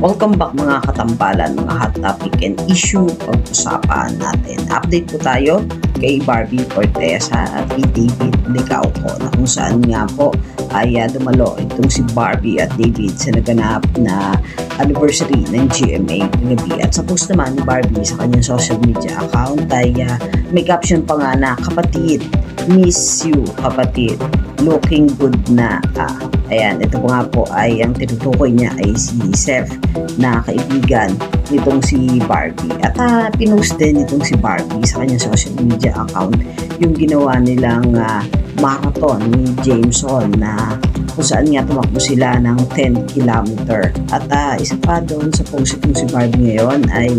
Welcome back mga katambalan, mga hot topic and issue pag-usapan natin. Update po tayo kay Barbie Fortesa at kay David Licauco na kung saan nga po ay dumalo itong si Barbie at David sa naganap na anniversary ng GMA Gabi. At sa post naman ni Barbie sa kanyang social media account ay may caption pa nga na, "Kapatid, miss you kapatid, looking good na ka." Ayan, ito po nga po ay ang tinutukoy niya ay si Seth na kaibigan nitong si Barbie. At pinost din nitong si Barbie sa kanyang social media account yung ginawa nilang marathon ni Jameson na kung saan nga tumakbo sila ng 10 kilometer. At isa pa doon sa post itong si Barbie ngayon ay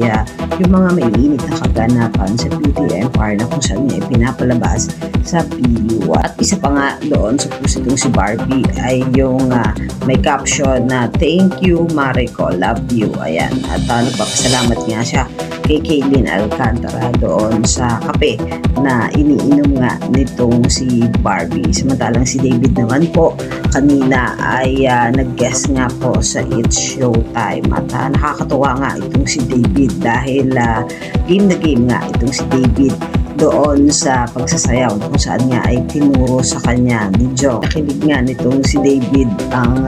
yung mga may init na kaganapan sa Beauty Empire na kung saan niya pinapalabas sa PU. At isa pa nga doon sa post itong si Barbie ay yung may caption na, "Thank you Mariko, love you." Ayan, at nagpapasalamat nga siya kay Kaylin Alcantara doon sa kape na iniinom nga nitong si Barbie. Samantalang si David naman po kanina ay nag-guest nga po sa It's Showtime. At nakakatuwa nga itong si David dahil game na game nga itong si David doon sa pagsasayaw kung saan nga ay tinuro sa kanya ni Joe. Nakilig nga nitong si David ang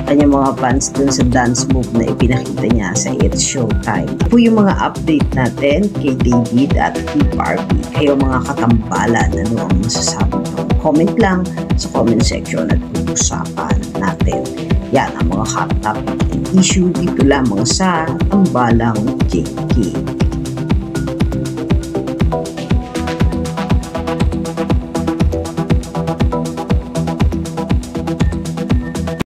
kanyang mga fans doon sa dance move na ipinakita niya sa It's Showtime. Po yung mga update natin kay David at kay Barbie. Kayo mga katambalan, ano ang masasabi nyo? Comment lang sa comment section at usapan natin. Yan ang mga hot topic and issue dito lamang sa Tambalang JK.